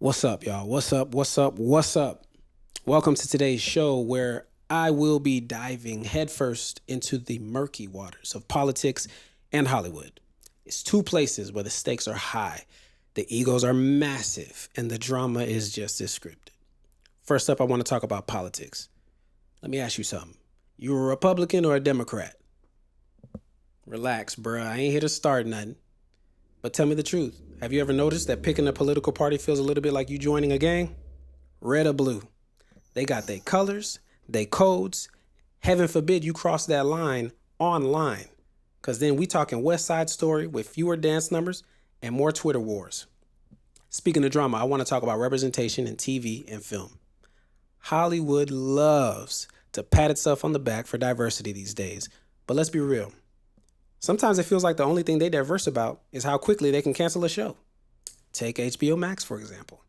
What's up, y'all? What's up? What's up? What's up? Welcome to today's show where I will be diving headfirst into the murky waters of politics and Hollywood. It's two places where the stakes are high, the egos are massive, and the drama is just as scripted. First up, I want to talk about politics. Let me ask you something. You a Republican or a Democrat? Relax, bruh. I ain't here to start nothing. But tell me the truth. Have you ever noticed that picking a political party feels a little bit like you joining a gang? Red or blue? They got their colors, their codes. Heaven forbid you cross that line online. Because then we talking West Side Story with fewer dance numbers and more Twitter wars. Speaking of drama, I want to talk about representation in TV and film. Hollywood loves to pat itself on the back for diversity these days. But let's be real. Sometimes it feels like the only thing they diverse about is how quickly they can cancel a show. Take HBO Max, for example.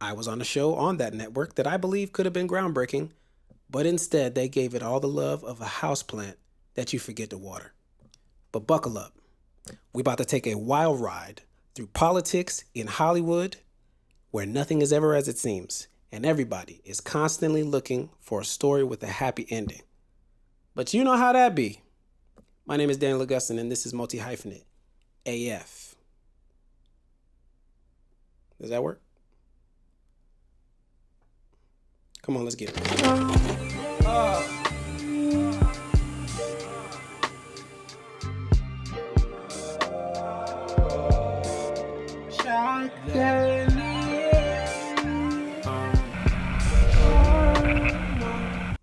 I was on a show on that network that I believe could have been groundbreaking, but instead they gave it all the love of a houseplant that you forget to water. But buckle up. We're about to take a wild ride through politics in Hollywood, where nothing is ever as it seems, and everybody is constantly looking for a story with a happy ending. But you know how that be. My name is Daniel Augustin, and this is MultihyphenateAF. Does that work? Come on, let's get it.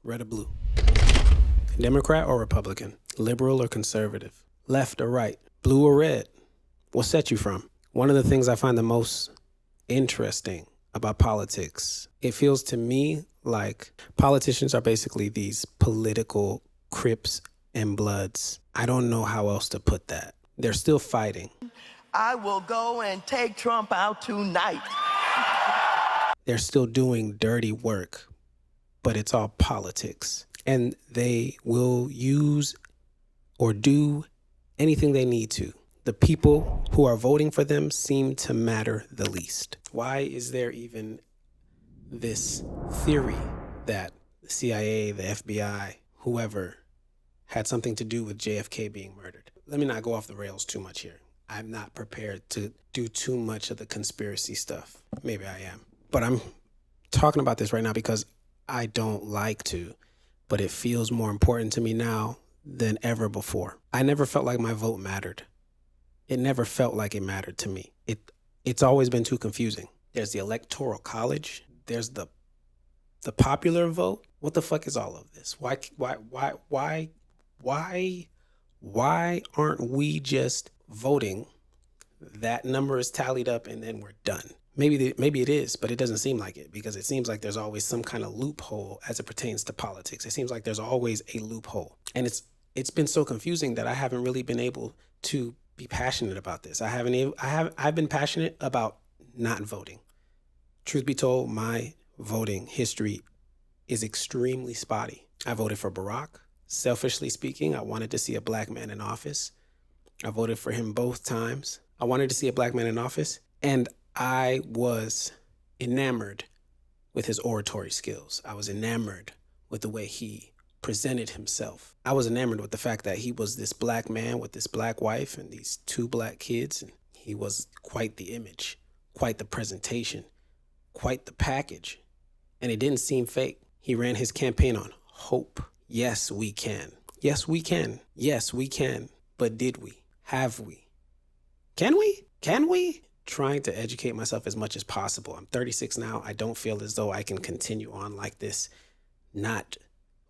Red or blue? Democrat or Republican? Liberal or conservative? Left or right? Blue or red? What set you from? One of the things I find the most interesting about politics, it feels to me like politicians are basically these political Crips and Bloods. I don't know how else to put that. They're still fighting. I will go and take Trump out tonight. They're still doing dirty work, but it's all politics. And they will use or do anything they need to. The people who are voting for them seem to matter the least. Why is there even this theory that the CIA, the FBI, whoever had something to do with JFK being murdered? Let me not go off the rails too much here. I'm not prepared to do too much of the conspiracy stuff. Maybe I am. But I'm talking about this right now because I don't like to. But it feels more important to me now than ever before. I never felt like my vote mattered. It never felt like it mattered to me. It's always been too confusing. There's the Electoral College. There's the popular vote. What the fuck is all of this? Why aren't we just voting? That number is tallied up and then we're done. Maybe it is, but it doesn't seem like it because it seems like there's always some kind of loophole as it pertains to politics. It seems like there's always a loophole. And it's been so confusing that I haven't really been able to be passionate about this. I've been passionate about not voting. Truth be told, my voting history is extremely spotty. I voted for Barack. Selfishly speaking, I wanted to see a black man in office. I voted for him both times. I wanted to see a black man in office, and I was enamored with his oratory skills. I was enamored with the way he presented himself. I was enamored with the fact that he was this black man with this black wife and these two black kids. And he was quite the image, quite the presentation, quite the package. And it didn't seem fake. He ran his campaign on hope. Yes, we can. Yes, we can. Yes, we can. But did we? Have we? Can we? Can we? Trying to educate myself as much as possible. I'm 36 now. I don't feel as though I can continue on like this, not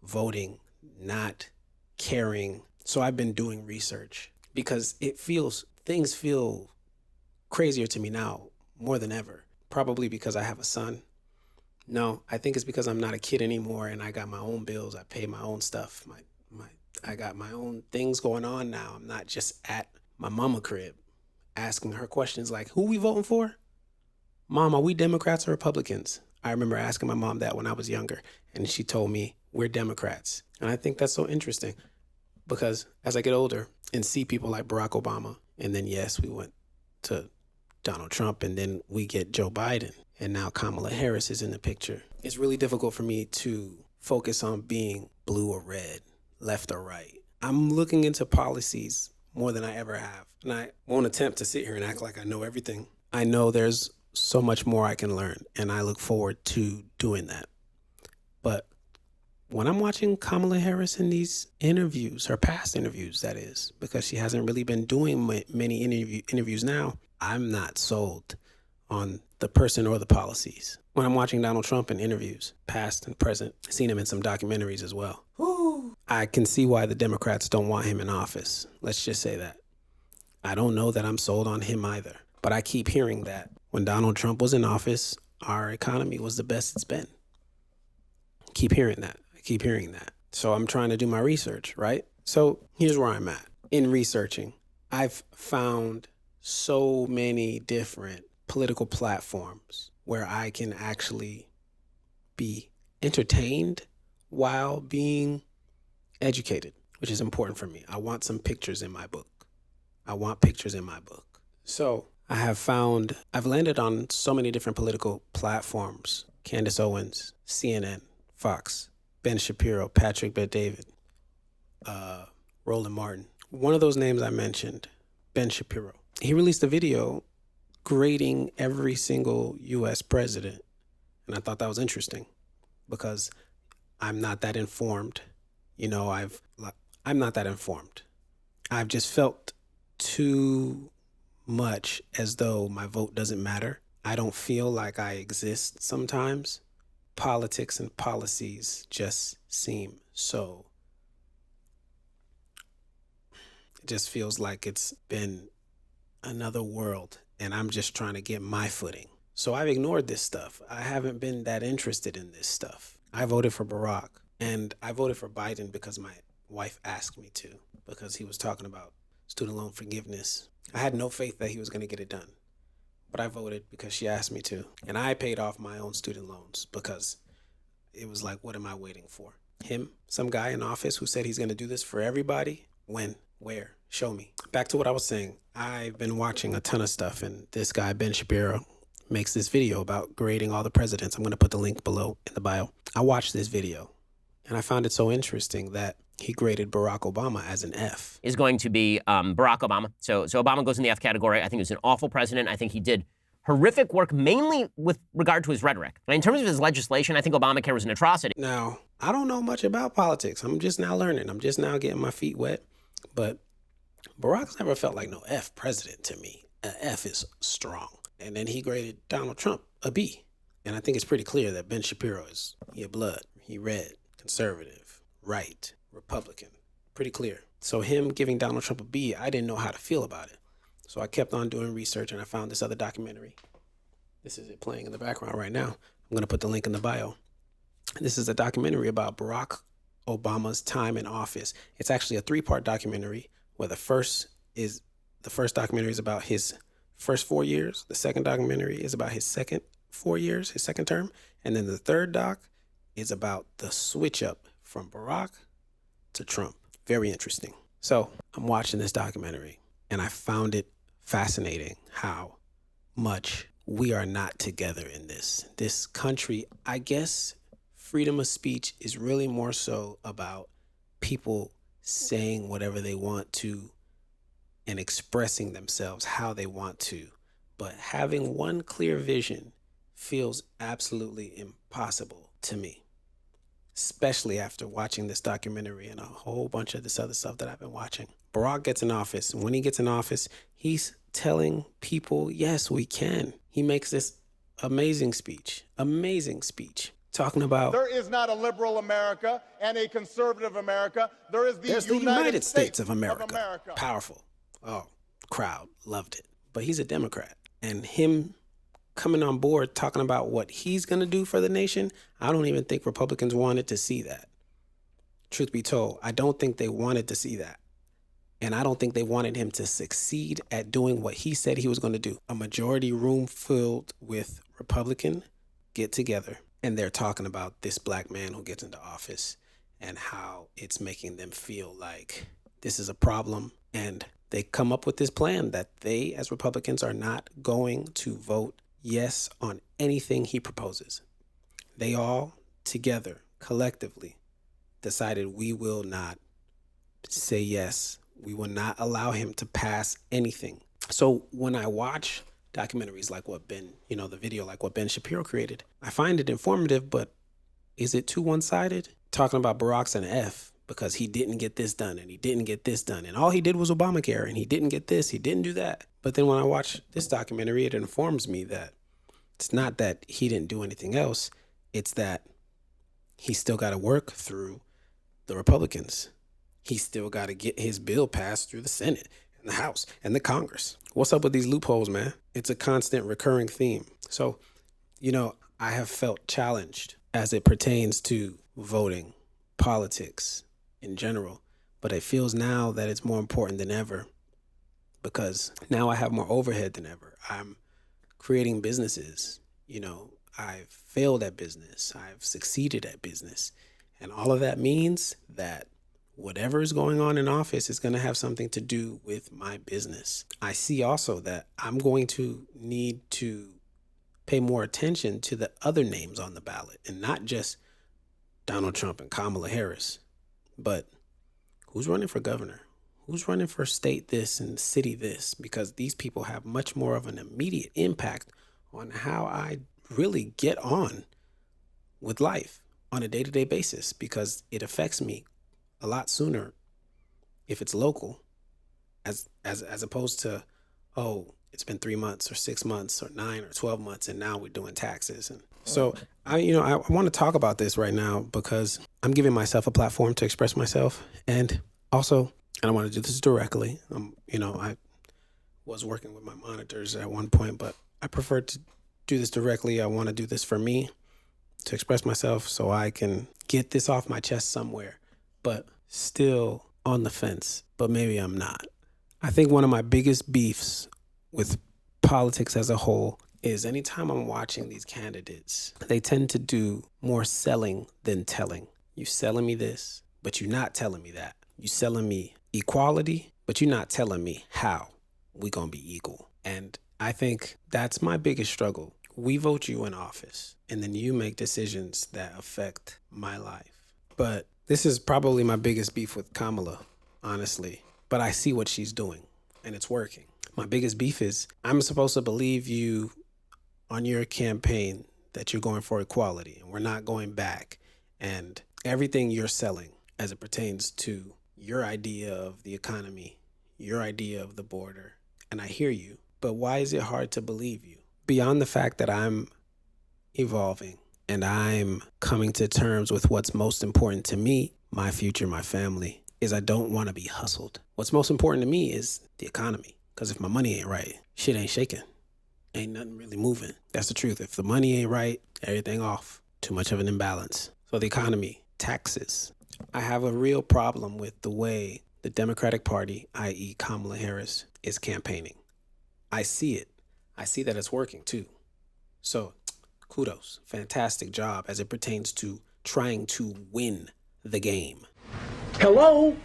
voting, not caring. So I've been doing research because things feel crazier to me now more than ever. Probably because I have a son. No, I think it's because I'm not a kid anymore and I got my own bills. I pay my own stuff. I got my own things going on now. I'm not just at my mama crib asking her questions like, who we voting for? Mom, are we Democrats or Republicans? I remember asking my mom that when I was younger, and she told me we're Democrats. And I think that's so interesting because as I get older and see people like Barack Obama, and then yes, we went to Donald Trump, and then we get Joe Biden. and now Kamala Harris is in the picture. It's really difficult for me to focus on being blue or red, left or right. I'm looking into policies more than I ever have, and I won't attempt to sit here and act like I know everything. I know there's so much more I can learn, and I look forward to doing that. But when I'm watching Kamala Harris in these interviews, her past interviews, that is, because she hasn't really been doing many interviews now, I'm not sold on the person or the policies. When I'm watching Donald Trump in interviews, past and present, seen him in some documentaries as well, I can see why the Democrats don't want him in office. Let's just say that. I don't know that I'm sold on him either, but I keep hearing that when Donald Trump was in office, our economy was the best it's been. Keep hearing that. I keep hearing that. So I'm trying to do my research, right? So here's where I'm at. In researching, I've found so many different political platforms where I can actually be entertained while being educated, which is important for me. I want some pictures in my book. So I've landed on so many different political platforms. Candace Owens, CNN, Fox, Ben Shapiro, Patrick Bet-David, Roland Martin. One of those names I mentioned, Ben Shapiro. He released a video grading every single U.S. president. And I thought that was interesting because I'm not that informed. I'm not that informed. I've just felt too much as though my vote doesn't matter. I don't feel like I exist sometimes. Politics and policies just seem so... It just feels like it's been another world and I'm just trying to get my footing. So I've ignored this stuff. I haven't been that interested in this stuff. I voted for Barack and I voted for Biden because my wife asked me to, because he was talking about student loan forgiveness. I had no faith that he was going to get it done, but I voted because she asked me to. And I paid off my own student loans because it was like, what am I waiting for? Him, some guy in office who said he's going to do this for everybody? When? Where? Show me. Back to what I was saying. I've been watching a ton of stuff, and this guy, Ben Shapiro, makes this video about grading all the presidents. I'm going to put the link below in the bio. I watched this video, and I found it so interesting that he graded Barack Obama as an F. Is going to be Barack Obama. So Obama goes in the F category. I think he was an awful president. I think he did horrific work, mainly with regard to his rhetoric. And in terms of his legislation, I think Obamacare was an atrocity. Now, I don't know much about politics. I'm just now learning. I'm just now getting my feet wet. But Barack's never felt like no F president to me. An F is strong. And then he graded Donald Trump a B. And I think it's pretty clear that Ben Shapiro he a blood. He red, conservative, right, Republican. Pretty clear. So him giving Donald Trump a B, I didn't know how to feel about it. So I kept on doing research and I found this other documentary. This is it playing in the background right now. I'm going to put the link in the bio. This is a documentary about Barack Obama's time in office. It's actually a 3-part documentary where the first documentary is about his first 4 years. The second documentary is about his second 4 years, his second term. And then the third doc is about the switch up from Barack to Trump. Very interesting. So I'm watching this documentary and I found it fascinating how much we are not together in this country. I guess freedom of speech is really more so about people saying whatever they want to and expressing themselves how they want to. But having one clear vision feels absolutely impossible to me, especially after watching this documentary and a whole bunch of this other stuff that I've been watching. Barack gets in office, and when he gets in office, he's telling people, yes, we can. He makes this amazing speech, talking about there is not a liberal America and a conservative America. There's the United States of America. Powerful. Oh, crowd loved it. But he's a Democrat. And him coming on board talking about what he's going to do for the nation, I don't even think Republicans wanted to see that. Truth be told, I don't think they wanted to see that. And I don't think they wanted him to succeed at doing what he said he was going to do. A majority room filled with Republican get together, and they're talking about this black man who gets into office and how it's making them feel like this is a problem. And they come up with this plan that they, as Republicans, are not going to vote yes on anything he proposes. They all together, collectively, decided we will not say yes. We will not allow him to pass anything. So when I watch documentaries like what Ben, the video like what Ben Shapiro created, I find it informative, but is it too one-sided? Talking about Barack's an F because he didn't get this done and he didn't get this done. And all he did was Obamacare and he didn't get this, he didn't do that. But then when I watch this documentary, it informs me that it's not that he didn't do anything else. It's that he still got to work through the Republicans. He still got to get his bill passed through the Senate and the House and the Congress. What's up with these loopholes, man? It's a constant recurring theme. So, I have felt challenged as it pertains to voting, politics in general. But it feels now that it's more important than ever because now I have more overhead than ever. I'm creating businesses. I've failed at business. I've succeeded at business. And all of that means that whatever is going on in office is going to have something to do with my business. I see also that I'm going to need to pay more attention to the other names on the ballot and not just Donald Trump and Kamala Harris, but who's running for governor? Who's running for state this and city this? Because these people have much more of an immediate impact on how I really get on with life on a day-to-day basis because it affects me a lot sooner if it's local as opposed to, it's been 3 months or 6 months or 9 or 12 months and now we're doing taxes. And so I want to talk about this right now because I'm giving myself a platform to express myself. And also, I want to do this directly. I was working with my monitors at one point, but I prefer to do this directly. I want to do this for me to express myself so I can get this off my chest somewhere, but still on the fence, but maybe I'm not. I think one of my biggest beefs with politics as a whole is anytime I'm watching these candidates, they tend to do more selling than telling. You selling me this, but you're not telling me that. You selling me equality, but you're not telling me how we gonna be equal. And I think that's my biggest struggle. We vote you in office, and then you make decisions that affect my life. But this is probably my biggest beef with Kamala, honestly. But I see what she's doing, and it's working. My biggest beef is I'm supposed to believe you on your campaign that you're going for equality, and we're not going back. And everything you're selling as it pertains to your idea of the economy, your idea of the border, and I hear you. But why is it hard to believe you? Beyond the fact that I'm evolving and I'm coming to terms with what's most important to me, my future, my family, is I don't want to be hustled. What's most important to me is the economy. Because if my money ain't right, shit ain't shaking. Ain't nothing really moving. That's the truth. If the money ain't right, everything off. Too much of an imbalance. So the economy, taxes. I have a real problem with the way the Democratic Party, i.e. Kamala Harris, is campaigning. I see it. I see that it's working too. So kudos. Fantastic job as it pertains to trying to win the game. Hello?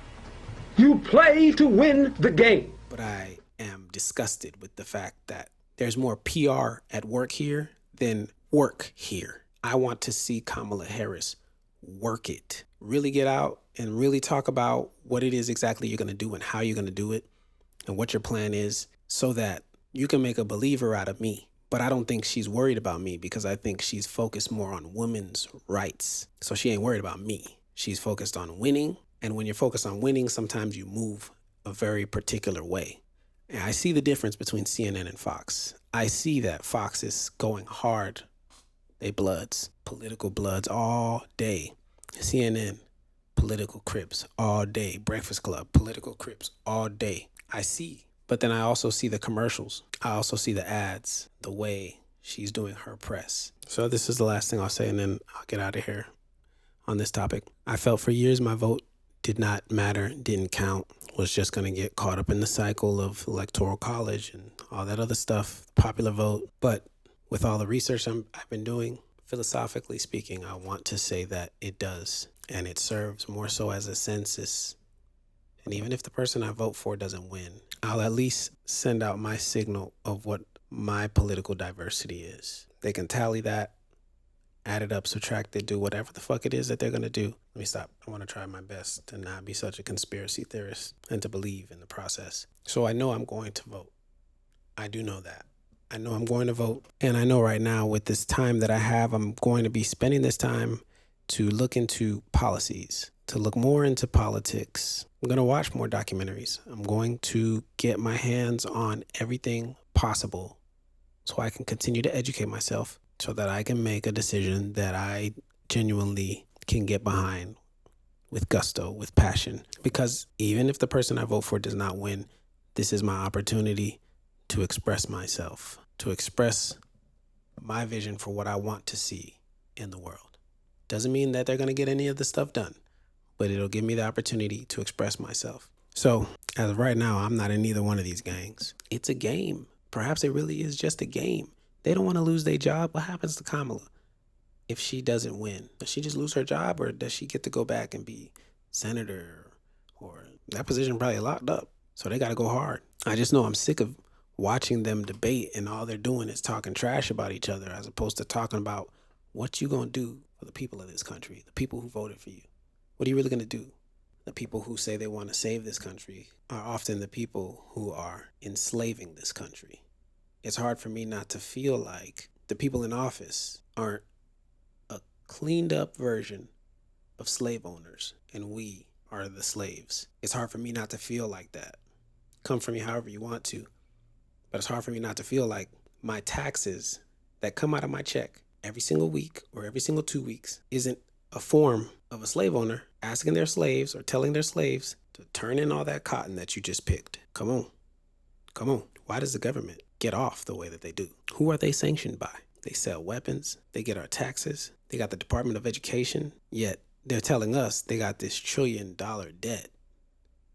You play to win the game. But I am disgusted with the fact that there's more PR at work here than work here. I want to see Kamala Harris work it. Really get out and really talk about what it is exactly you're going to do and how you're going to do it and what your plan is so that you can make a believer out of me. But I don't think she's worried about me because I think she's focused more on women's rights. So she ain't worried about me. She's focused on winning. And when you're focused on winning, sometimes you move a very particular way. And I see the difference between CNN and Fox. I see that Fox is going hard. They bloods, political bloods all day. CNN, political crips all day. Breakfast Club, political crips all day. I see. But then I also see the commercials. I also see the ads, the way she's doing her press. So this is the last thing I'll say, and then I'll get out of here on this topic. I felt for years my vote did not matter, didn't count, was just going to get caught up in the cycle of electoral college and all that other stuff, popular vote. But with all the research I've been doing, philosophically speaking, I want to say that it does. And it serves more so as a census. And even if the person I vote for doesn't win, I'll at least send out my signal of what my political diversity is. They can tally that, add it up, subtract it, do whatever the fuck it is that they're going to do. Let me stop. I want to try my best to not be such a conspiracy theorist and to believe in the process. So I know I'm going to vote. I do know that. I know I'm going to vote. And I know right now with this time that I have, I'm going to be spending this time to look into policies, to look more into politics. I'm going to watch more documentaries. I'm going to get my hands on everything possible so I can continue to educate myself so that I can make a decision that I genuinely can get behind with gusto, with passion. Because even if the person I vote for does not win, this is my opportunity to express myself, to express my vision for what I want to see in the world. Doesn't mean that they're going to get any of the stuff done, but it'll give me the opportunity to express myself. So as of right now, I'm not in either one of these gangs. It's a game. Perhaps it really is just a game. They don't want to lose their job. What happens to Kamala if she doesn't win? Does she just lose her job, or does she get to go back and be senator? Or that position probably locked up. So they got to go hard. I just know I'm sick of watching them debate and all they're doing is talking trash about each other as opposed to talking about what you going to do for the people of this country, the people who voted for you. What are you really going to do? The people who say they want to save this country are often the people who are enslaving this country. It's hard for me not to feel like the people in office aren't a cleaned up version of slave owners and we are the slaves. It's hard for me not to feel like that. Come for me however you want to. But it's hard for me not to feel like my taxes that come out of my check every single week or every single 2 weeks isn't a form of a slave owner asking their slaves or telling their slaves to turn in all that cotton that you just picked. Come on. Come on. Why does the government get off the way that they do? Who are they sanctioned by? They sell weapons. They get our taxes. They got the Department of Education. Yet they're telling us they got this $1 trillion debt.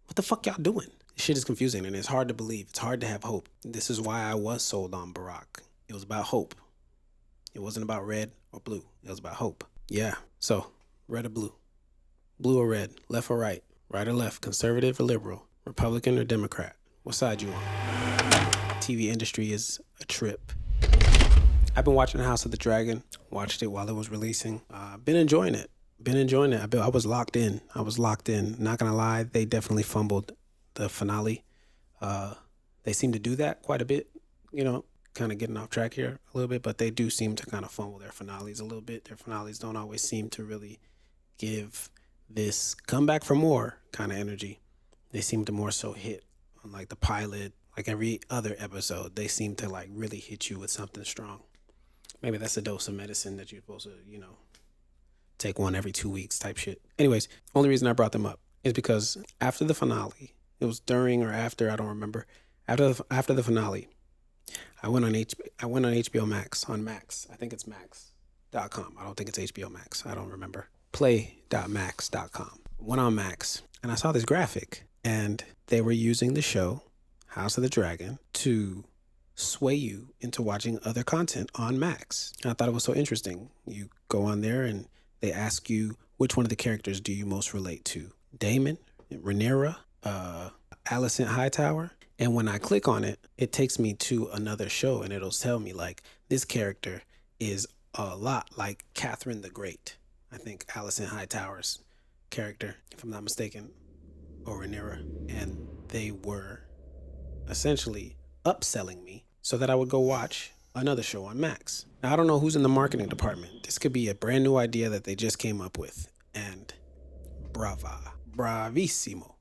What the fuck y'all doing? This shit is confusing and it's hard to believe. It's hard to have hope. This is why I was sold on Barack. It was about hope. It wasn't about red or blue. It was about hope. Yeah. So, red or blue? Blue or red? Left or right? Right or left? Conservative or liberal? Republican or Democrat? What side you on? TV industry is a trip. I've been watching House of the Dragon. Watched it while it was releasing. Been enjoying it. I was locked in. Not gonna lie, they definitely fumbled the finale. They seem to do that quite a bit, kind of getting off track here a little bit, but they do seem to kind of fumble their finales a little bit. Their finales don't always seem to really give this come back for more kind of energy. They seem to more so hit on like the pilot, like every other episode, they seem to like really hit you with something strong. Maybe that's a dose of medicine that you're supposed to, take one every 2 weeks type shit. Anyways, only reason I brought them up is because after the finale, it was during or after, I don't remember. After the finale, I went on HBO Max, on Max. I think it's Max.com. I don't think it's HBO Max. I don't remember. Play.max.com. Went on Max and I saw this graphic and they were using the show House of the Dragon to sway you into watching other content on Max. And I thought it was so interesting. You go on there and they ask you which one of the characters do you most relate to? Daemon, Rhaenyra, Alicent Hightower. And when I click on it, it takes me to another show and it'll tell me like this character is a lot like Catherine the Great. I think Alicent Hightower's character, if I'm not mistaken, or Rhaenyra. And they were essentially upselling me so that I would go watch another show on Max. Now, I don't know who's in the marketing department. This could be a brand new idea that they just came up with. And bravissimo.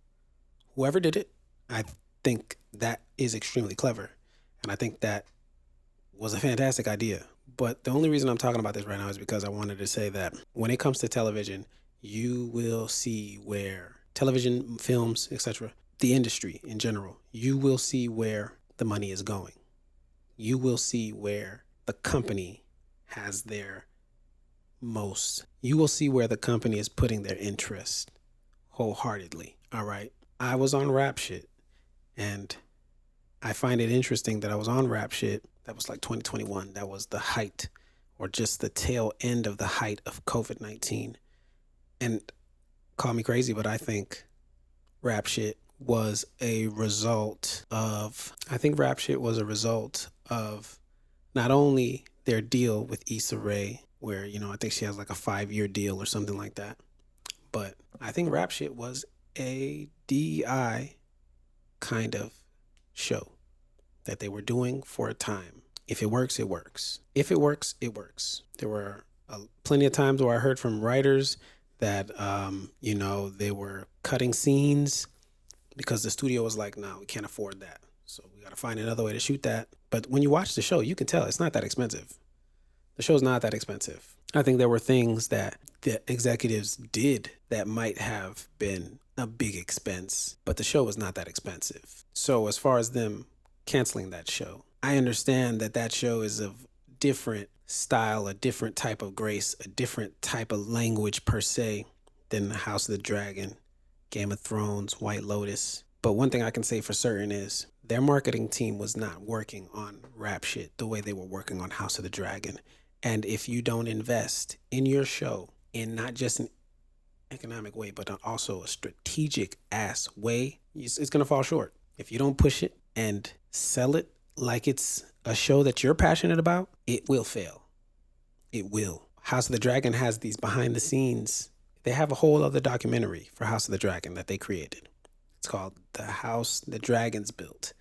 Whoever did it, I think that is extremely clever. And I think that was a fantastic idea. But the only reason I'm talking about this right now is because I wanted to say that when it comes to television, you will see where television, films, etc., the industry in general, you will see where the money is going. You will see where the company has their most. You will see where the company is putting their interest wholeheartedly. All right. I was on rap shit and I find it interesting that I was on rap shit. That was like 2021. That was the height or just the tail end of the height of COVID-19. And call me crazy, but I think rap shit was a result of, I think Rap Shit was a result of not only their deal with Issa Rae, where, I think she has like a 5-year deal or something like that. But I think Rap Shit was a DEI kind of show that they were doing for a time. If it works, it works. If it works, it works. There were plenty of times where I heard from writers that, they were cutting scenes because the studio was like, no, we can't afford that. So we got to find another way to shoot that. But when you watch the show, you can tell it's not that expensive. The show's not that expensive. I think there were things that the executives did that might have been a big expense, but the show was not that expensive. So as far as them canceling that show, I understand that that show is of different style, a different type of grace, a different type of language per se than House of the Dragon, Game of Thrones, White Lotus. But one thing I can say for certain is their marketing team was not working on Rap Shit the way they were working on House of the Dragon. And if you don't invest in your show in not just an economic way, but also a strategic ass way, it's going to fall short. If you don't push it and sell it like it's a show that you're passionate about, it will fail. It will. House of the Dragon has these behind the scenes. They have a whole other documentary for House of the Dragon that they created. It's called The House the Dragons Built.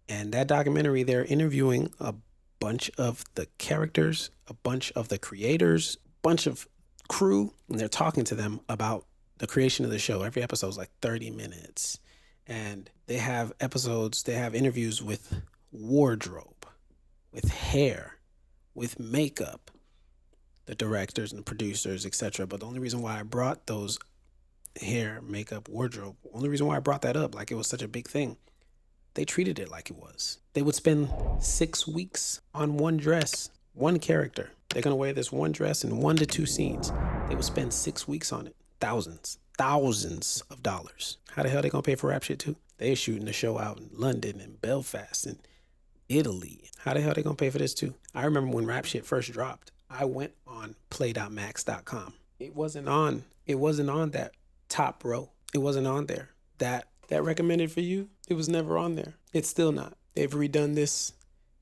And that documentary, they're interviewing a bunch of the characters, a bunch of the creators, a bunch of crew, and they're talking to them about the creation of the show. Every episode is like 30 minutes. And they have interviews with wardrobe, with hair, with makeup, the directors and producers, etc. But the only reason why I brought those hair, makeup, wardrobe, only reason why I brought that up, like it was such a big thing, they treated it like it was. They would spend 6 weeks on one dress, one character. They're going to wear this one dress in 1 to 2 scenes. They would spend 6 weeks on it. Thousands of dollars. How the hell they going to pay for Rap Shit too? They're shooting the show out in London and Belfast and Italy. How the hell they going to pay for this too? I remember when Rap Shit first dropped, I went on play.max.com. It wasn't on that top row. It wasn't on there. That recommended for you, it was never on there. It's still not. They've redone this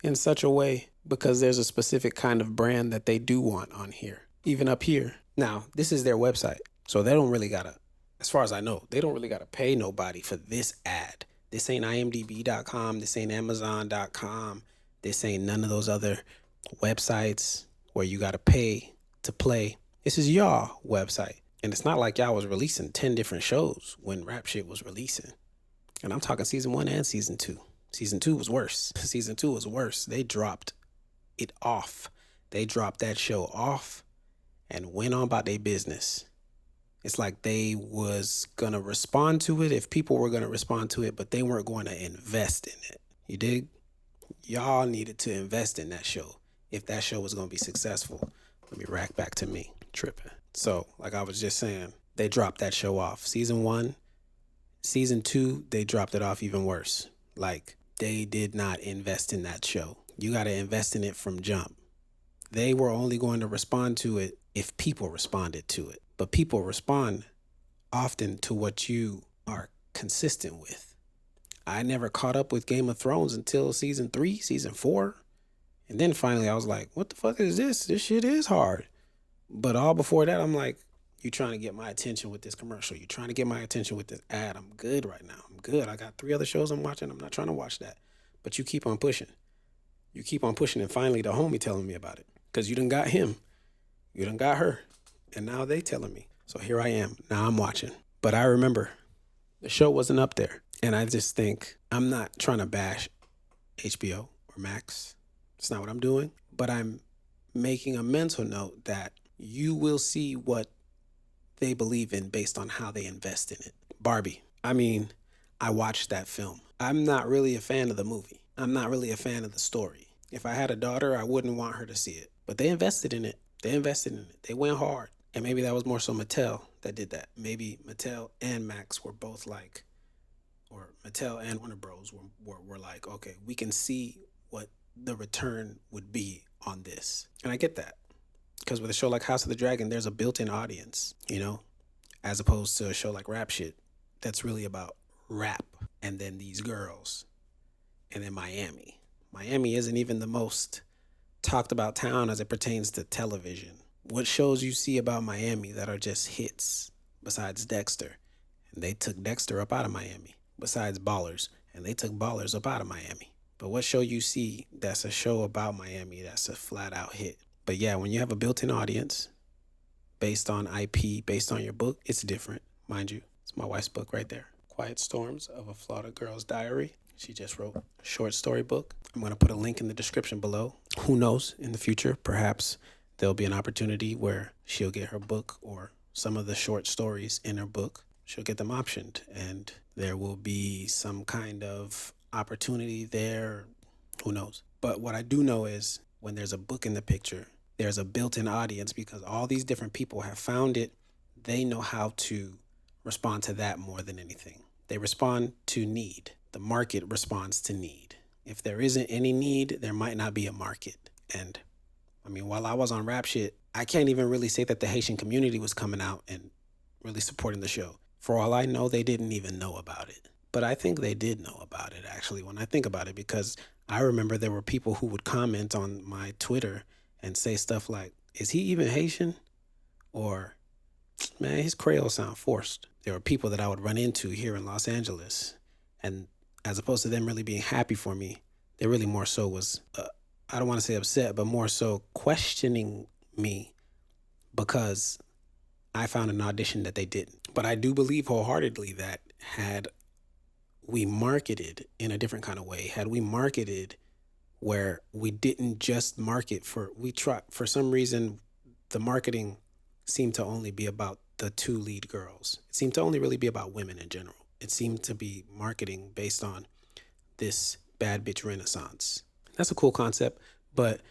in such a way because there's a specific kind of brand that they do want on here, even up here. Now, this is their website, so they don't really gotta, as far as I know, they don't really gotta pay nobody for this ad. This ain't imdb.com, this ain't amazon.com, this ain't none of those other websites where you gotta pay to play. This is y'all website. And it's not like y'all was releasing 10 different shows when Rap Shit was releasing. And I'm talking season 1 and season 2. Season 2 was worse. Season 2 was worse. They dropped it off. They dropped that show off and went on about their business. It's like they was going to respond to it if people were going to respond to it, but they weren't going to invest in it. You dig? Y'all needed to invest in that show if that show was going to be successful. Let me rack back to me. Tripping. So, like I was just saying, they dropped that show off. Season 1, season 2, they dropped it off even worse. Like, they did not invest in that show. You got to invest in it from jump. They were only going to respond to it if people responded to it. But people respond often to what you are consistent with. I never caught up with Game of Thrones until season 3, season 4. And then finally I was like, what the fuck is this? This shit is hard. But all before that, I'm like, you trying to get my attention with this commercial. You trying to get my attention with this ad. I'm good right now. I'm good. I got 3 other shows I'm watching. I'm not trying to watch that. But you keep on pushing. You keep on pushing. And finally, the homie telling me about it. Because you done got him. You done got her. And now they telling me. So here I am. Now I'm watching. But I remember the show wasn't up there. And I just think I'm not trying to bash HBO or Max. It's not what I'm doing. But I'm making a mental note that you will see what they believe in based on how they invest in it. Barbie. I mean, I watched that film. I'm not really a fan of the movie. I'm not really a fan of the story. If I had a daughter, I wouldn't want her to see it. But they invested in it. They went hard. And maybe that was more so Mattel that did that. Maybe Mattel and Max were both like, or Mattel and Warner Bros. were like, okay, we can see what the return would be on this. And I get that. Because with a show like House of the Dragon, there's a built-in audience, as opposed to a show like Rap Shit that's really about rap, and then these girls, and then Miami. Miami isn't even the most talked about town as it pertains to television. What shows you see about Miami that are just hits besides Dexter? And they took Dexter up out of Miami. Besides Ballers, and they took Ballers up out of Miami. But what show you see that's a show about Miami that's a flat out hit? But yeah, when you have a built-in audience based on IP, based on your book, it's different. Mind you, it's my wife's book right there. Quiet Storms of a Flawda Girl's Diary. She just wrote a short story book. I'm going to put a link in the description below. Who knows, in the future, perhaps there'll be an opportunity where she'll get her book or some of the short stories in her book. She'll get them optioned, and there will be some kind of opportunity there. Who knows? But what I do know is when there's a book in the picture, there's a built-in audience because all these different people have found it. They know how to respond to that more than anything. They respond to need. The market responds to need. If there isn't any need, there might not be a market. And I mean, while I was on rap shit, I can't even really say that the Haitian community was coming out and really supporting the show. For all I know, they didn't even know about it. But I think they did know about it, actually, when I think about it, because I remember there were people who would comment on my Twitter and say stuff like, is he even Haitian? Or, man, his Creole sound forced. There were people that I would run into here in Los Angeles, and as opposed to them really being happy for me, they really more so was, I don't want to say upset, but more so questioning me because I found an audition that they didn't. But I do believe wholeheartedly that had we marketed in a different kind of way, had we marketed where we didn't just market for some reason, the marketing seemed to only be about the two lead girls. It seemed to only really be about women in general. It seemed to be marketing based on this bad bitch renaissance. That's a cool concept, but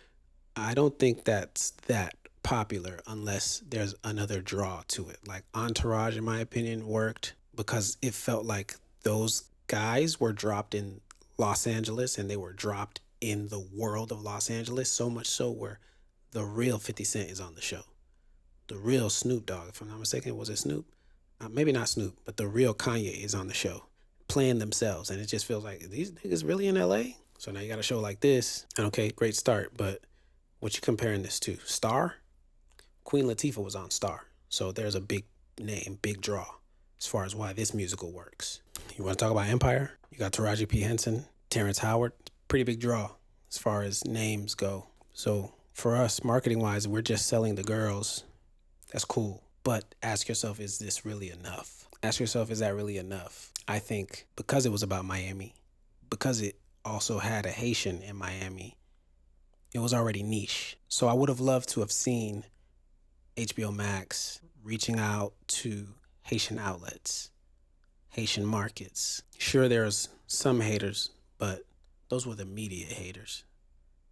I don't think that's that popular unless there's another draw to it. Like Entourage, in my opinion, worked because it felt like those guys were dropped in Los Angeles and they were dropped in the world of Los Angeles, so much so where the real 50 Cent is on the show. The real Snoop Dogg, if I'm not mistaken, was it Snoop? Maybe not Snoop, but the real Kanye is on the show playing themselves. And it just feels like, are these niggas really in LA? So now you got a show like this. And okay, great start. But what you comparing this to? Star? Queen Latifah was on Star. So there's a big name, big draw as far as why this musical works. You want to talk about Empire? You got Taraji P. Henson, Terrence Howard. Pretty big draw as far as names go. So for us, marketing-wise, we're just selling the girls. That's cool. But ask yourself, is this really enough? Ask yourself, is that really enough? I think because it was about Miami, because it also had a Haitian in Miami, it was already niche. So I would have loved to have seen HBO Max reaching out to Haitian outlets, Haitian markets. Sure, there's some haters, but those were the immediate haters.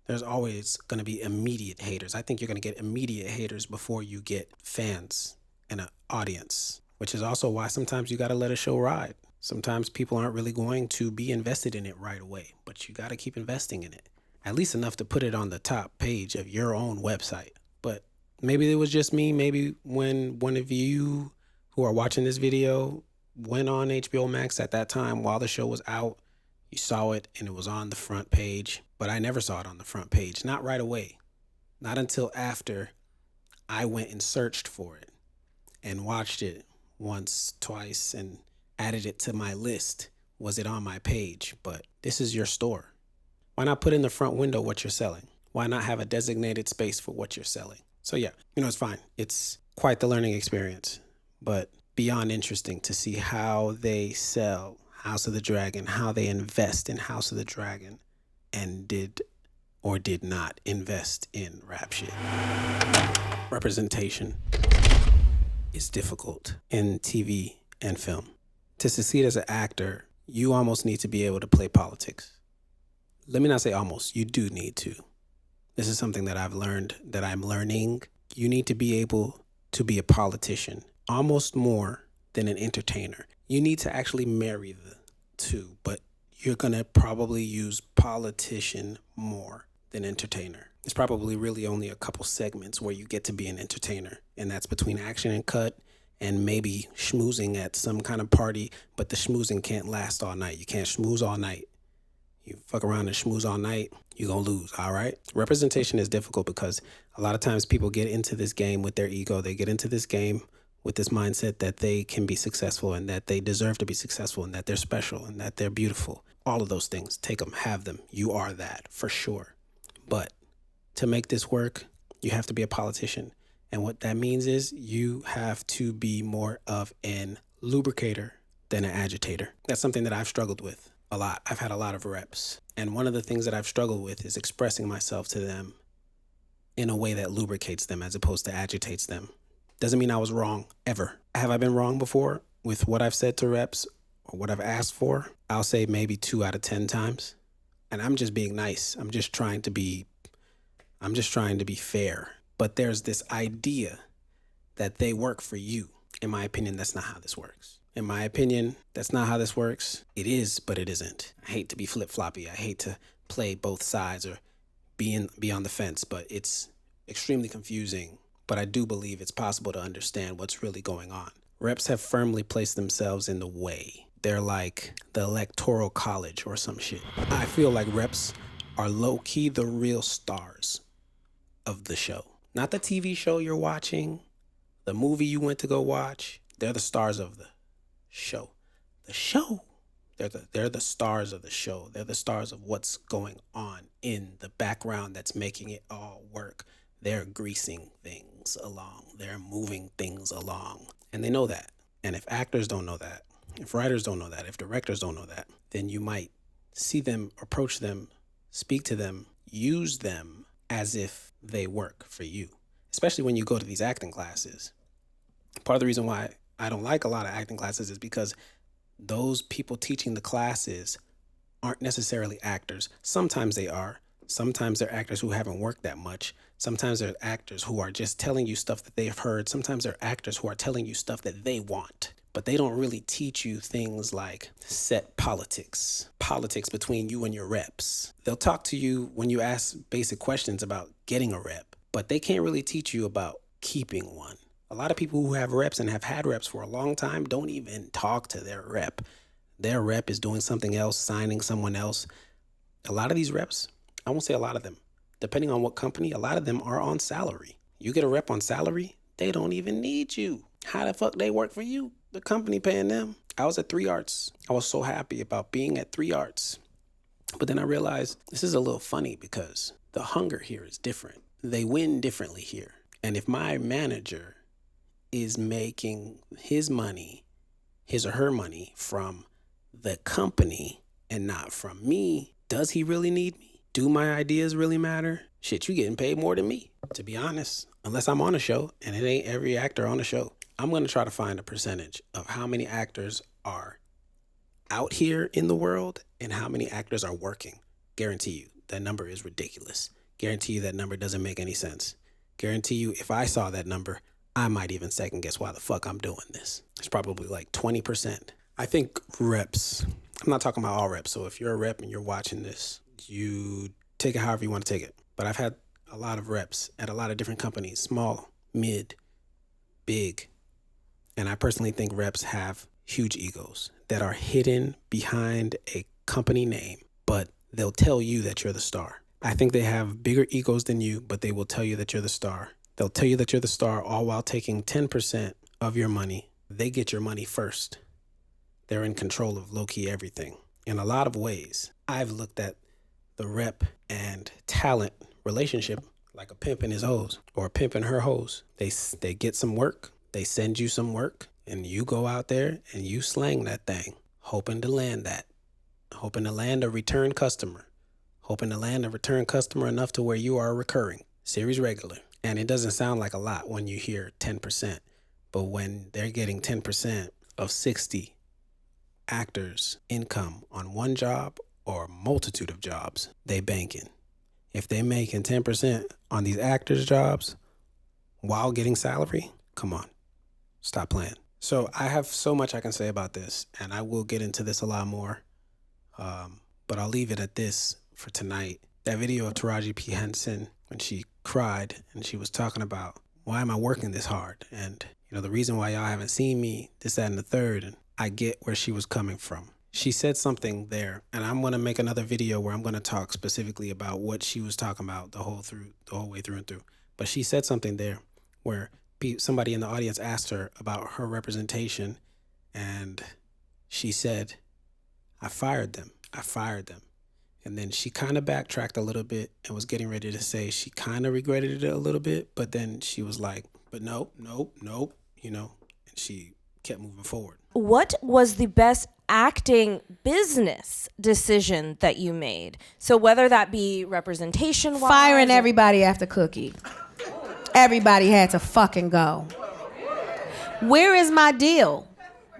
There's always going to be immediate haters. I think you're going to get immediate haters before you get fans and an audience, which is also why sometimes you got to let a show ride. Sometimes people aren't really going to be invested in it right away, but you got to keep investing in it. At least enough to put it on the top page of your own website. But maybe it was just me. Maybe when one of you who are watching this video went on HBO Max at that time while the show was out, you saw it and it was on the front page. But I never saw it on the front page. Not right away. Not until after I went and searched for it and watched it once, twice, and added it to my list. Was it on my page? But this is your store. Why not put in the front window what you're selling? Why not have a designated space for what you're selling? So yeah, it's fine. It's quite the learning experience, but beyond interesting to see how they sell House of the Dragon, how they invest in House of the Dragon, and did or did not invest in rap shit. Representation is difficult in TV and film. To succeed as an actor, you almost need to be able to play politics. Let me not say almost, you do need to. This is something that I've learned, that I'm learning. You need to be able to be a politician, almost more than an entertainer. You need to actually marry the two, but you're gonna probably use politician more than entertainer. There's probably really only a couple segments where you get to be an entertainer, and that's between action and cut and maybe schmoozing at some kind of party, but the schmoozing can't last all night. You can't schmooze all night. You fuck around and schmooze all night, you're going to lose, all right? Representation is difficult because a lot of times people get into this game with their ego. They get into this game with this mindset that they can be successful and that they deserve to be successful and that they're special and that they're beautiful. All of those things, take them, have them. You are that for sure. But to make this work, you have to be a politician. And what that means is you have to be more of an lubricator than an agitator. That's something that I've struggled with a lot. I've had a lot of reps. And one of the things that I've struggled with is expressing myself to them in a way that lubricates them as opposed to agitates them. Doesn't mean I was wrong, ever. Have I been wrong before with what I've said to reps or what I've asked for? I'll say maybe 2 out of 10 times. And I'm just being nice. I'm just trying to be fair. But there's this idea that they work for you. In my opinion, that's not how this works. In my opinion, that's not how this works. It is, but it isn't. I hate to be flip-floppy. I hate to play both sides or be on the fence, but it's extremely confusing. But I do believe it's possible to understand what's really going on. Reps have firmly placed themselves in the way. They're like the electoral college or some shit. I feel like reps are low-key the real stars of the show. Not the TV show you're watching, the movie you went to go watch. They're the stars of the show. The show. They're the stars of the show. They're the stars of what's going on in the background that's making it all work. They're greasing things along. They're moving things along. And they know that. And if actors don't know that, if writers don't know that, if directors don't know that, then you might see them, approach them, speak to them, use them as if they work for you. Especially when you go to these acting classes. Part of the reason why I don't like a lot of acting classes is because those people teaching the classes aren't necessarily actors. Sometimes they are. Sometimes they're actors who haven't worked that much. Sometimes they're actors who are just telling you stuff that they've heard. Sometimes they're actors who are telling you stuff that they want. But they don't really teach you things like set politics between you and your reps. They'll talk to you when you ask basic questions about getting a rep, but they can't really teach you about keeping one. A lot of people who have reps and have had reps for a long time don't even talk to their rep. Their rep is doing something else, signing someone else. A lot of these reps, I won't say a lot of them, depending on what company, a lot of them are on salary. You get a rep on salary, they don't even need you. How the fuck they work for you? The company paying them. I was at 3 Arts. I was so happy about being at 3 Arts. But then I realized this is a little funny because the hunger here is different. They win differently here. And if my manager is making his money, his or her money from the company and not from me, does he really need me? Do my ideas really matter? Shit, you getting paid more than me, to be honest. Unless I'm on a show, and it ain't every actor on a show. I'm going to try to find a percentage of how many actors are out here in the world and how many actors are working. Guarantee you that number is ridiculous. Guarantee you that number doesn't make any sense. Guarantee you if I saw that number, I might even second guess why the fuck I'm doing this. It's probably like 20%. I think reps, I'm not talking about all reps. So if you're a rep and you're watching this, you take it however you want to take it. But I've had a lot of reps at a lot of different companies, small, mid, big. And I personally think reps have huge egos that are hidden behind a company name, but they'll tell you that you're the star. I think they have bigger egos than you, but they will tell you that you're the star. They'll tell you that you're the star all while taking 10% of your money. They get your money first. They're in control of low-key everything. In a lot of ways, I've looked at the rep and talent relationship like a pimp and his hoes or a pimp and her hoes. They get some work. They send you some work and you go out there and you slang that thing, hoping to land a return customer, enough to where you are recurring, series regular. And it doesn't sound like a lot when you hear 10%, but when they're getting 10% of 60 actors' income on one job or a multitude of jobs, they banking. If they making 10% on these actors' jobs while getting salary, come on. Stop playing. So I have so much I can say about this, and I will get into this a lot more, but I'll leave it at this for tonight. That video of Taraji P. Henson when she cried and she was talking about, why am I working this hard? And, the reason why y'all haven't seen me, this, that, and the third. And I get where she was coming from. She said something there, and I'm going to make another video where I'm going to talk specifically about what she was talking about the whole way through and through. But she said something there where somebody in the audience asked her about her representation, and she said, I fired them. And then she kind of backtracked a little bit and was getting ready to say she kind of regretted it a little bit, but then she was like, but nope, and she kept moving forward. What was the best acting business decision that you made? So whether that be representation-wise... Firing everybody after Cookie. Everybody had to fucking go. Where is my deal?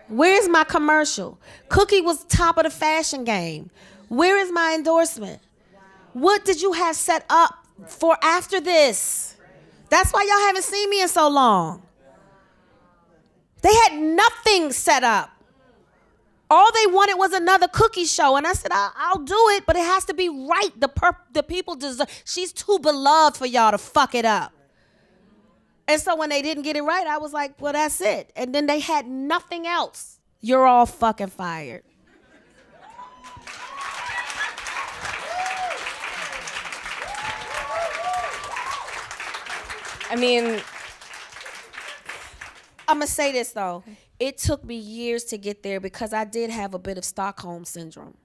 Where is my commercial? Cookie was top of the fashion game. Where is my endorsement? What did you have set up for after this? That's why y'all haven't seen me in so long. They had nothing set up. All they wanted was another Cookie show. And I said, I'll do it, but it has to be right. The people deserve. She's too beloved for y'all to fuck it up. And so when they didn't get it right, I was like, well, that's it. And then they had nothing else. You're all fucking fired. I mean, I'm going to say this, though. It took me years to get there because I did have a bit of Stockholm syndrome.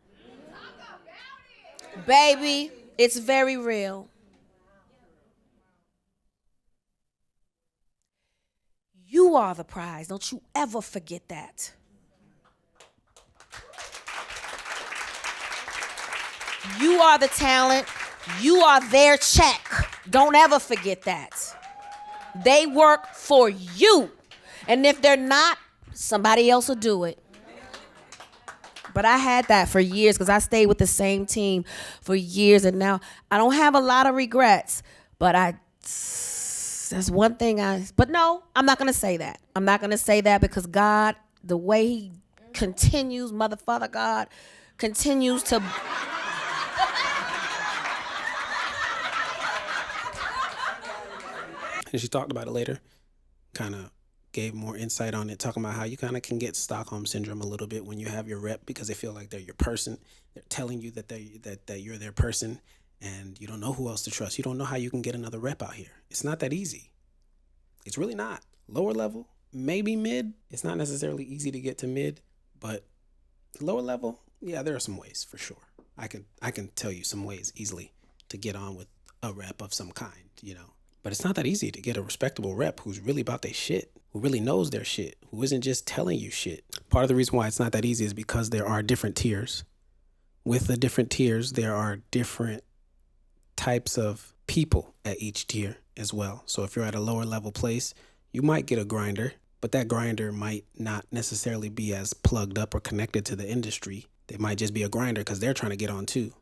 Baby, it's very real. You are the prize. Don't you ever forget that. You are the talent. You are their check. Don't ever forget that. They work for you. And if they're not, somebody else will do it. But I had that for years because I stayed with the same team for years. And now I don't have a lot of regrets. But that's one thing but no, I'm not going to say that. I'm not going to say that because God, the way he continues, motherfucker God, continues to... And she talked about it later, kind of gave more insight on it, talking about how you kind of can get Stockholm syndrome a little bit when you have your rep because they feel like they're your person. They're telling you that you're their person, and you don't know who else to trust. You don't know how you can get another rep out here. It's not that easy. It's really not. Lower level, maybe mid. It's not necessarily easy to get to mid, but lower level, yeah, there are some ways for sure. I can tell you some ways easily to get on with a rep of some kind, But it's not that easy to get a respectable rep who's really about their shit, who really knows their shit, who isn't just telling you shit. Part of the reason why it's not that easy is because there are different tiers. With the different tiers, there are different types of people at each tier as well. So if you're at a lower level place, you might get a grinder, but that grinder might not necessarily be as plugged up or connected to the industry. They might just be a grinder because they're trying to get on too.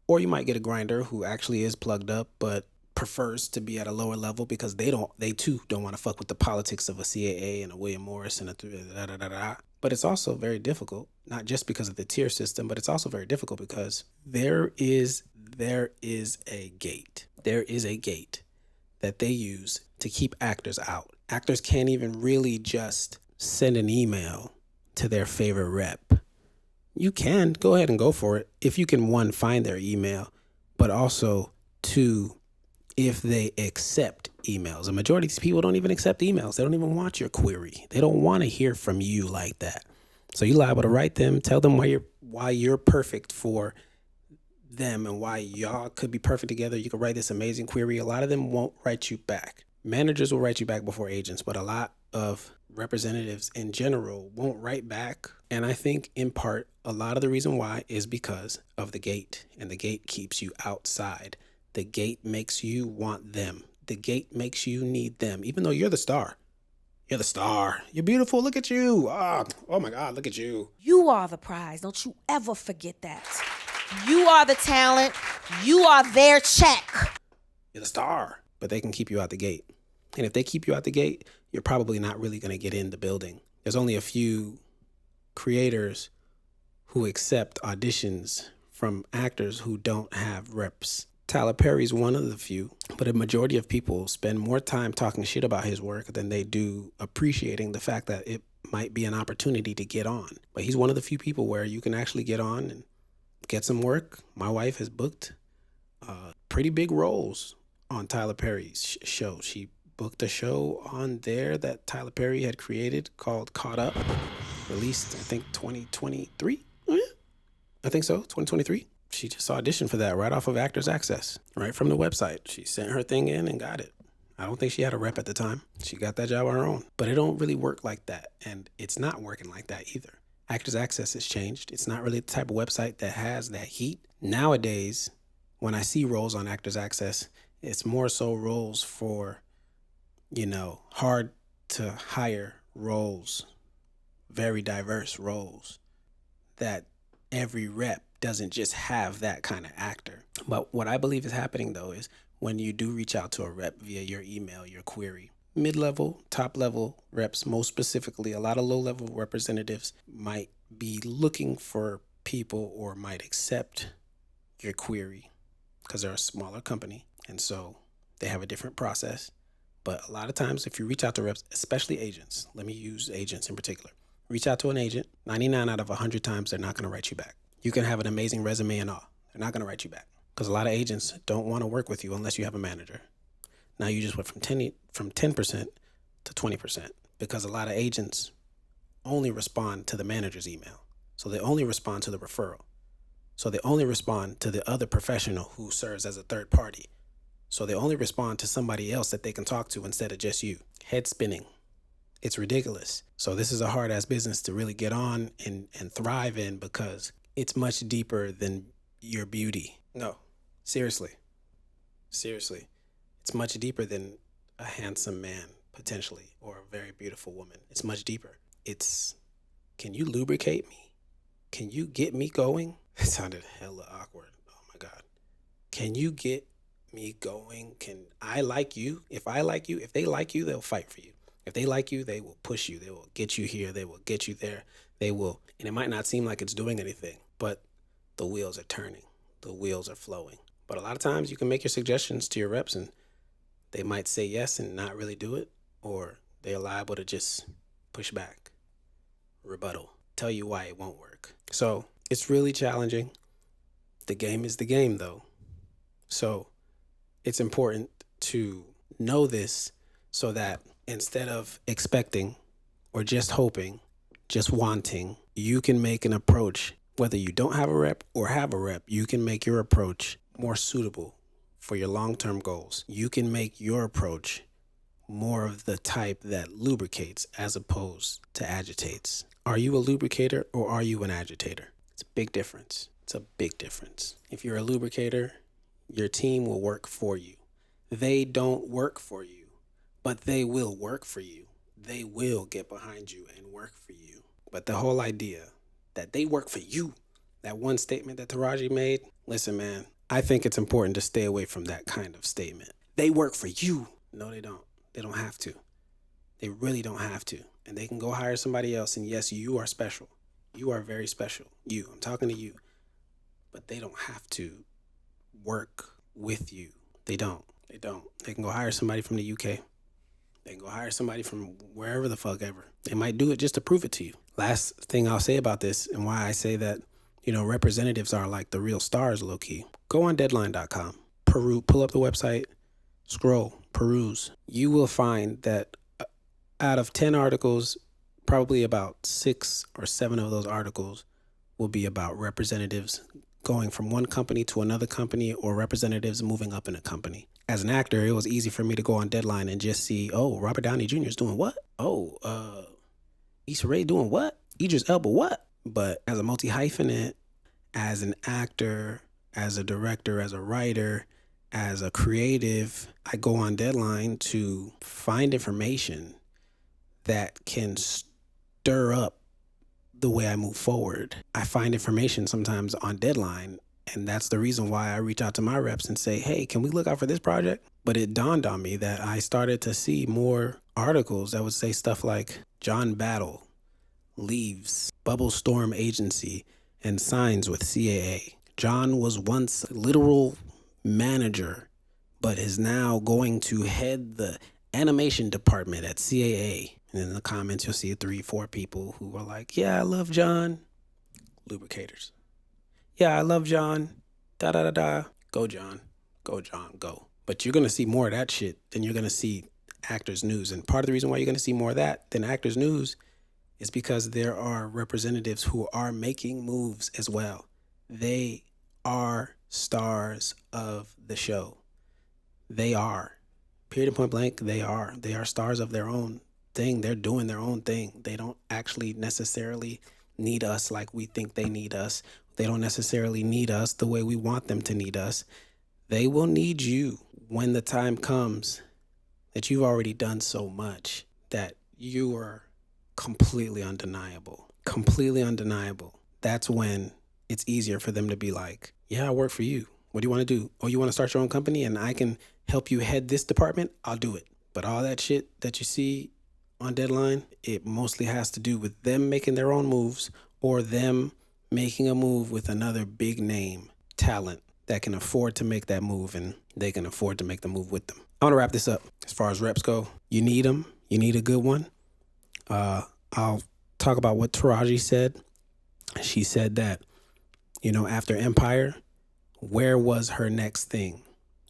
Or you might get a grinder who actually is plugged up, but prefers to be at a lower level because they too don't want to fuck with the politics of a CAA and a William Morris and a da-da-da-da. But it's also very difficult, not just because of the tier system, but it's also very difficult because there is a gate. There is a gate that they use to keep actors out. Actors can't even really just send an email to their favorite rep. You can go ahead and go for it if you can, one, find their email, but also, two, if they accept emails. A majority of these people don't even accept emails. They don't even want your query. They don't want to hear from you like that. So you're liable to write them, tell them why you're perfect for them and why y'all could be perfect together. You could write this amazing query. A lot of them won't write you back. Managers will write you back before agents, but a lot of representatives in general won't write back. And I think in part, a lot of the reason why is because of the gate, and the gate keeps you outside. The gate makes you want them. The gate makes you need them, even though you're the star. You're the star. You're beautiful. Look at you. Oh my God, look at you. You are the prize. Don't you ever forget that. You are the talent. You are their check. You're the star. But they can keep you out the gate. And if they keep you out the gate, you're probably not really going to get in the building. There's only a few creators who accept auditions from actors who don't have reps Tyler Perry's one of the few, but a majority of people spend more time talking shit about his work than they do appreciating the fact that it might be an opportunity to get on. But he's one of the few people where you can actually get on and get some work. My wife has booked pretty big roles on Tyler Perry's show. She booked a show on there that Tyler Perry had created called Caught Up, released, I think, 2023? I think so, 2023. She just auditioned for that right off of Actors Access, right from the website. She sent her thing in and got it. I don't think she had a rep at the time. She got that job on her own. But it don't really work like that, and it's not working like that either. Actors Access has changed. It's not really the type of website that has that heat. Nowadays, when I see roles on Actors Access, it's more so roles for, hard to hire roles, very diverse roles that every rep doesn't just have that kind of actor. But what I believe is happening, though, is when you do reach out to a rep via your email, your query, mid-level, top-level reps, most specifically, a lot of low-level representatives might be looking for people or might accept your query because they're a smaller company, and so they have a different process. But a lot of times, if you reach out to reps, especially agents, let me use agents in particular, reach out to an agent, 99 out of 100 times, they're not going to write you back. You can have an amazing resume and all. They're not going to write you back because a lot of agents don't want to work with you unless you have a manager. Now you just went from 10% to 20% because a lot of agents only respond to the manager's email. So they only respond to the referral. So they only respond to the other professional who serves as a third party. So they only respond to somebody else that they can talk to instead of just you. Head spinning. It's ridiculous. So this is a hard ass business to really get on and thrive in because it's much deeper than your beauty. No, seriously. It's much deeper than a handsome man, potentially, or a very beautiful woman. It's much deeper. It's, can you lubricate me? Can you get me going? It sounded hella awkward. Oh my God. Can you get me going? Can I like you? If I like you, if they like you, they'll fight for you. If they like you, they will push you. They will get you here. They will get you there. They will. And it might not seem like it's doing anything, but the wheels are turning. The wheels are flowing. But a lot of times you can make your suggestions to your reps and they might say yes and not really do it, or they're liable to just push back, rebuttal, tell you why it won't work. So it's really challenging. The game is the game, though. So it's important to know this so that instead of expecting or just hoping, just wanting, you can make an approach. Whether you don't have a rep or have a rep, you can make your approach more suitable for your long-term goals. You can make your approach more of the type that lubricates as opposed to agitates. Are you a lubricator or are you an agitator? It's a big difference. It's a big difference. If you're a lubricator, your team will work for you. They don't work for you, but they will work for you. They will get behind you and work for you. But the whole idea that they work for you, that one statement that Taraji made, listen, man, I think it's important to stay away from that kind of statement. They work for you. No, they don't. They don't have to. They really don't have to. And they can go hire somebody else. And yes, you are special. You are very special. You. I'm talking to you. But they don't have to work with you. They don't. They don't. They can go hire somebody from the UK. They can go hire somebody from wherever the fuck ever. They might do it just to prove it to you. Last thing I'll say about this and why I say that, representatives are like the real stars, low-key. Go on deadline.com. Pull up the website, scroll, peruse. You will find that out of 10 articles, probably about 6 or 7 of those articles will be about representatives going from one company to another company or representatives moving up in a company. As an actor, it was easy for me to go on Deadline and just see, oh, Robert Downey Jr. is doing what? Oh, Issa Rae doing what? Idris Elba what? But as a multi-hyphenate, as an actor, as a director, as a writer, as a creative, I go on Deadline to find information that can stir up the way I move forward. I find information sometimes on Deadline, and that's the reason why I reach out to my reps and say, hey, can we look out for this project? But it dawned on me that I started to see more articles that would say stuff like John Battle leaves Bubble Storm Agency and signs with CAA. John was once a literal manager, but is now going to head the animation department at CAA. And in the comments, you'll see 3-4 people who are like, yeah, I love John. Lubricators. Yeah, I love John. Da-da-da-da. Go, John. Go, John. Go. But you're going to see more of that shit than you're going to see Actors News. And part of the reason why you're going to see more of that than Actors News is because there are representatives who are making moves as well. They are stars of the show. They are. Period, point blank, they are. They are stars of their own thing. They're doing their own thing. They don't actually necessarily need us like we think they need us. They don't necessarily need us the way we want them to need us. They will need you when the time comes that you've already done so much that you are completely undeniable. Completely undeniable. That's when it's easier for them to be like, yeah, I work for you. What do you want to do? Oh, you want to start your own company and I can help you head this department? I'll do it. But all that shit that you see on Deadline, it mostly has to do with them making their own moves or them making a move with another big name talent that can afford to make that move, and they can afford to make the move with them. I want to wrap this up. As far as reps go, you need them. You need a good one. I'll talk about what Taraji said. She said that, after Empire, where was her next thing?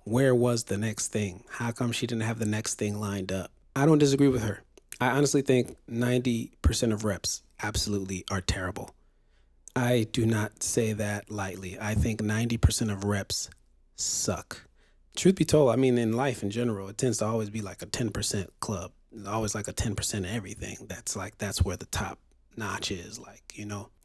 Where was the next thing? How come she didn't have the next thing lined up? I don't disagree with her. I honestly think 90% of reps absolutely are terrible. I do not say that lightly. I think 90% of reps suck. Truth be told, I mean, in life in general, it tends to always be like a 10% club. It's always like a 10% of everything. That's where the top notch is,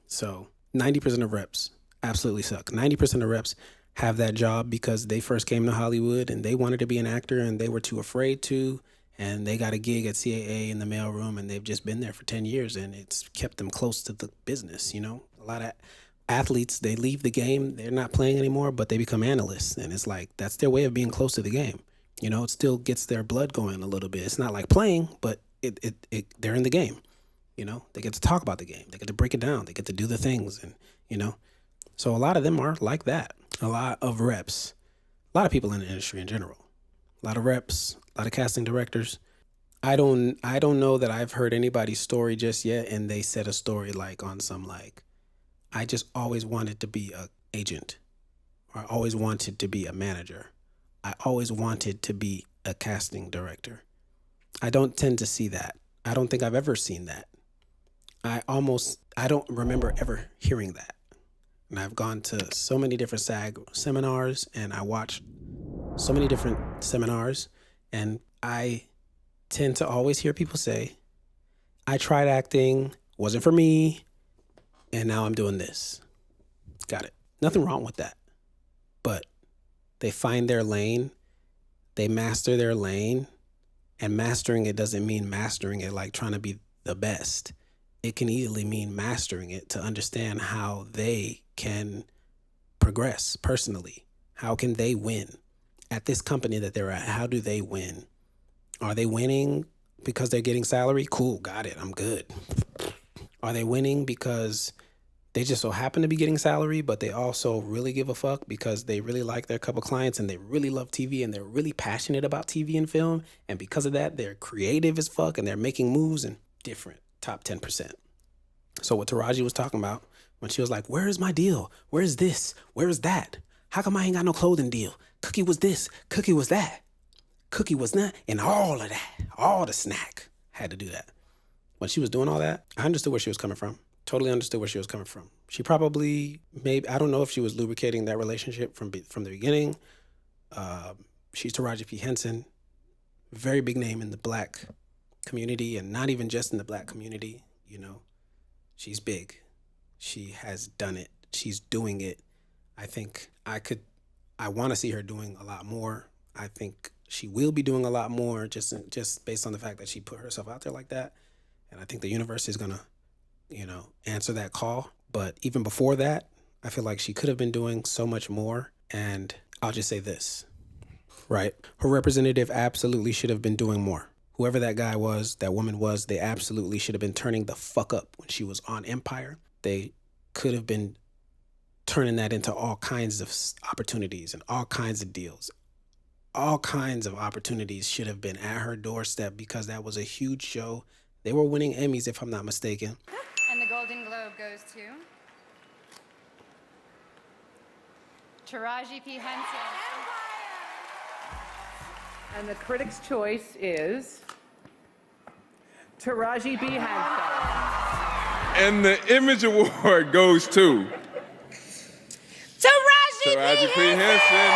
So 90% of reps absolutely suck. 90% of reps have that job because they first came to Hollywood and they wanted to be an actor and they were too afraid to. And they got a gig at CAA in the mailroom and they've just been there for 10 years and it's kept them close to the business, A lot of athletes, they leave the game, they're not playing anymore, but they become analysts. And it's like, that's their way of being close to the game. It still gets their blood going a little bit. It's not like playing, but they're in the game. They get to talk about the game. They get to break it down. They get to do the things. And, so a lot of them are like that. A lot of reps, a lot of people in the industry in general, a lot of reps, a lot of casting directors. I don't know that I've heard anybody's story just yet. And they said a story on some I just always wanted to be an agent, or I always wanted to be a manager. I always wanted to be a casting director. I don't tend to see that. I don't think I've ever seen that. I don't remember ever hearing that. And I've gone to so many different SAG seminars and I watched so many different seminars, and I tend to always hear people say, I tried acting, wasn't for me, and now I'm doing this. Got it. Nothing wrong with that. But they find their lane, they master their lane, and mastering it doesn't mean mastering it like trying to be the best. It can easily mean mastering it to understand how they can progress personally. How can they win at this company that they're at? How do they win? Are they winning because they're getting salary? Cool, got it, I'm good. Are they winning because they just so happen to be getting salary, but they also really give a fuck because they really like their couple clients and they really love TV and they're really passionate about TV and film. And because of that, they're creative as fuck and they're making moves and different top 10%. So what Taraji was talking about when she was like, where is my deal? Where is this? Where is that? How come I ain't got no clothing deal? Cookie was this, Cookie was that. Cookie was that, and all of that, all the snack had to do that. When she was doing all that, I understood where she was coming from. Totally understood where she was coming from. She probably, maybe, I don't know if she was lubricating that relationship from the beginning. She's Taraji P. Henson, very big name in the Black community, and not even just in the Black community. She's big. She has done it. She's doing it. I think I want to see her doing a lot more. I think she will be doing a lot more just based on the fact that she put herself out there like that. And I think the universe is going to, answer that call. But even before that, I feel like she could have been doing so much more. And I'll just say this, right? Her representative absolutely should have been doing more. Whoever that guy was, that woman was, they absolutely should have been turning the fuck up when she was on Empire. They could have been turning that into all kinds of opportunities and all kinds of deals. All kinds of opportunities should have been at her doorstep because that was a huge show. They were winning Emmys, if I'm not mistaken. And the Golden Globe goes to Taraji P. Henson. And the Critics' Choice is Taraji P. Henson. And the Image Award goes to Taraji P. Henson.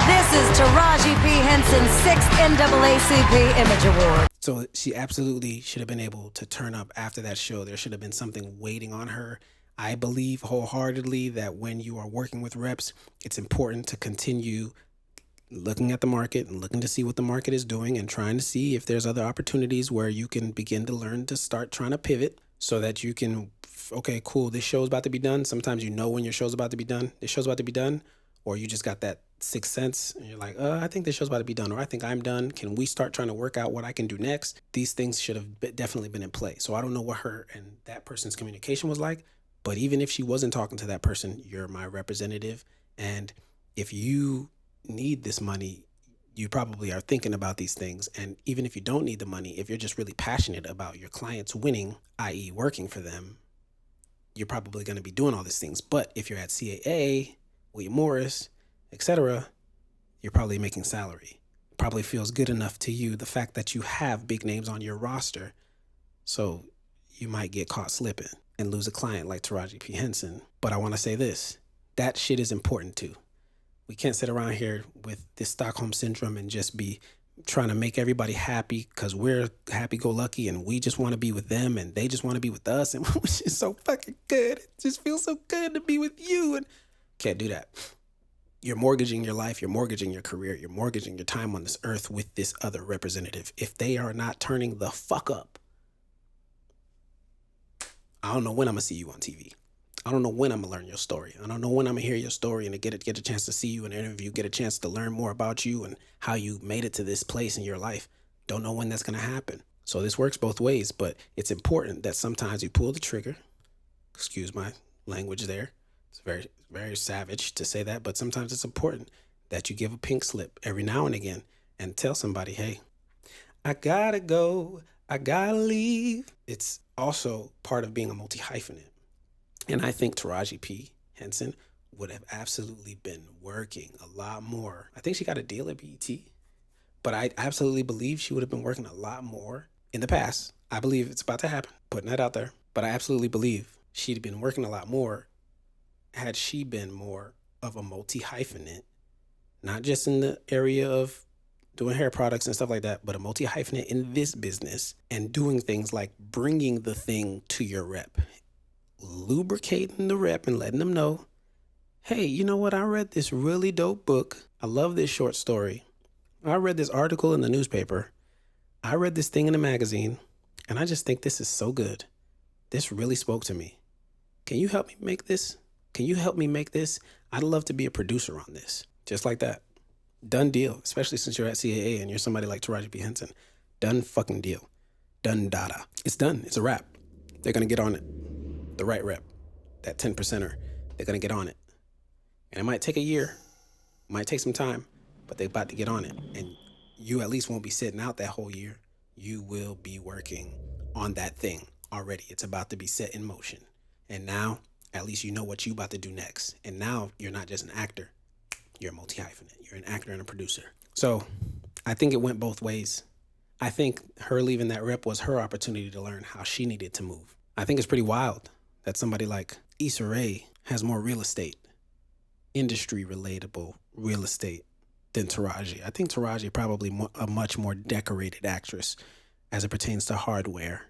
This is Taraji P. Henson's 6th NAACP Image Award. So she absolutely should have been able to turn up after that show. There should have been something waiting on her. I believe wholeheartedly that when you are working with reps, it's important to continue looking at the market and looking to see what the market is doing and trying to see if there's other opportunities where you can begin to learn to start trying to pivot so that you can, okay, cool, this show's about to be done. Sometimes you know when your show's about to be done. This show's about to be done. Or you just got that sixth sense and you're like, I think this show's about to be done, or I think I'm done. Can we start trying to work out what I can do next? These things should have definitely been in play. So I don't know what her and that person's communication was like, but even if she wasn't talking to that person, you're my representative. And if you need this money, you probably are thinking about these things. And even if you don't need the money, if you're just really passionate about your clients winning, i.e. working for them, you're probably going to be doing all these things. But if you're at CAA, William Morris, etc., you're probably making salary. Probably feels good enough to you, the fact that you have big names on your roster. So you might get caught slipping and lose a client like Taraji P. Henson. But I want to say this, that shit is important too. We can't sit around here with this Stockholm syndrome and just be trying to make everybody happy because we're happy-go-lucky and we just want to be with them and they just want to be with us, and which is so fucking good. It just feels so good to be with you, and can't do that. You're mortgaging your life, you're mortgaging your career, you're mortgaging your time on this earth with this other representative. If they are not turning the fuck up, I don't know when I'm gonna see you on TV. I don't know when I'm gonna learn your story. I don't know when I'm gonna hear your story and get a chance to see you in an interview, get a chance to learn more about you and how you made it to this place in your life. Don't know when that's gonna happen. So this works both ways, but it's important that sometimes you pull the trigger. Excuse my language there. It's very, very savage to say that, but sometimes it's important that you give a pink slip every now and again and tell somebody, hey, I gotta go, I gotta leave. It's also part of being a multi-hyphenate. And I think Taraji P. Henson would have absolutely been working a lot more. I think she got a deal at BET, but I absolutely believe she would have been working a lot more in the past. I believe it's about to happen, putting that out there. But I absolutely believe she'd have been working a lot more had she been more of a multi-hyphenate, not just in the area of doing hair products and stuff like that, but a multi-hyphenate in this business and doing things like bringing the thing to your rep, lubricating the rep and letting them know, hey, you know what? I read this really dope book. I love this short story. I read this article in the newspaper. I read this thing in a magazine, and I just think this is so good. This really spoke to me. Can you help me make this? Can you help me make this? I'd love to be a producer on this. Just like that. Done deal, especially since you're at CAA and you're somebody like Taraji P. Henson. Done fucking deal. Done data. It's done. It's a wrap. They're going to get on it. The right rep, that 10%er, they're going to get on it. And it might take a year, might take some time, but they're about to get on it. And you at least won't be sitting out that whole year. You will be working on that thing already. It's about to be set in motion. And now, at least you know what you're about to do next. And now you're not just an actor. You're a multi-hyphenate. You're an actor and a producer. So I think it went both ways. I think her leaving that rep was her opportunity to learn how she needed to move. I think it's pretty wild that somebody like Issa Rae has more real estate, industry relatable real estate than Taraji. I think Taraji probably a much more decorated actress as it pertains to hardware,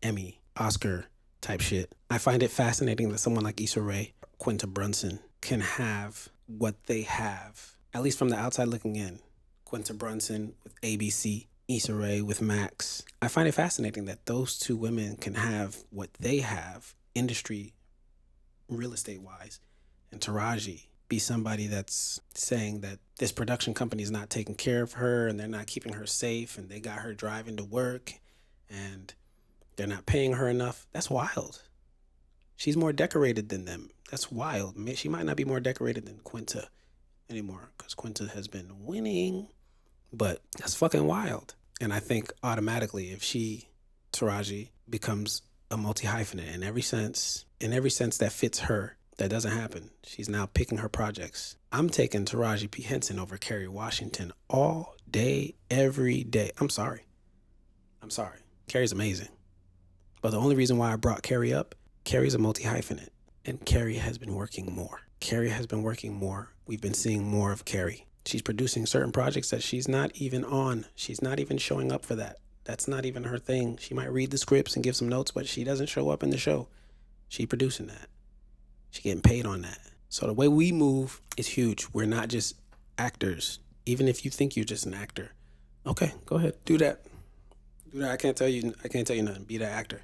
Emmy, Oscar type shit. I find it fascinating that someone like Issa Rae, Quinta Brunson, can have what they have, at least from the outside looking in. Quinta Brunson with ABC, Issa Rae with Max. I find it fascinating that those two women can have what they have, industry, real estate wise, and Taraji be somebody that's saying that this production company is not taking care of her and they're not keeping her safe and they got her driving to work and they're not paying her enough. That's wild. She's more decorated than them. That's wild. She might not be more decorated than Quinta anymore because Quinta has been winning, but that's fucking wild. And I think automatically if Taraji, becomes a multi-hyphenate in every sense that fits her, that doesn't happen. She's now picking her projects. I'm taking Taraji P. Henson over Kerry Washington all day, every day. I'm sorry. Kerry's amazing. But the only reason why I brought Kerry up, Kerry's a multi-hyphenate, and Kerry has been working more. We've been seeing more of Kerry. She's producing certain projects that she's not even on. She's not even showing up for that. That's not even her thing. She might read the scripts and give some notes, but she doesn't show up in the show. She producing that. She getting paid on that. So the way we move is huge. We're not just actors. Even if you think you're just an actor, okay, go ahead, do that. I can't tell you nothing. Be that actor.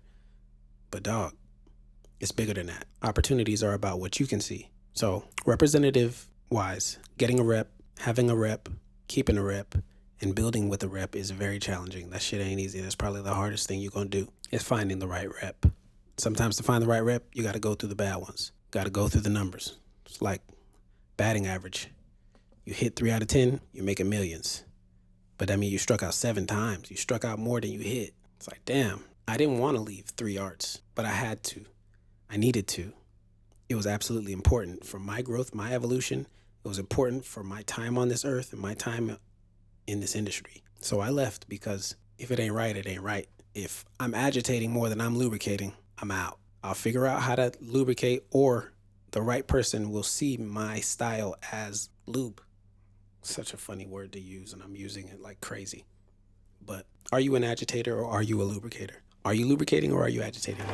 But dog, it's bigger than that. Opportunities are about what you can see. So representative wise, getting a rep, having a rep, keeping a rep, and building with a rep is very challenging. That shit ain't easy. That's probably the hardest thing you're gonna do is finding the right rep. Sometimes to find the right rep, you gotta go through the bad ones. Gotta go through the numbers. It's like batting average. You hit 3 out of 10, you're making millions. But that means you struck out 7 times. You struck out more than you hit. It's like, damn, I didn't want to leave 3 arts, but I had to. I needed to. It was absolutely important for my growth, my evolution. It was important for my time on this earth and my time in this industry. So I left because if it ain't right, it ain't right. If I'm agitating more than I'm lubricating, I'm out. I'll figure out how to lubricate, or the right person will see my style as lube. Such a funny word to use, and I'm using it like crazy. But are you an agitator or are you a lubricator? Are you lubricating or are you agitating?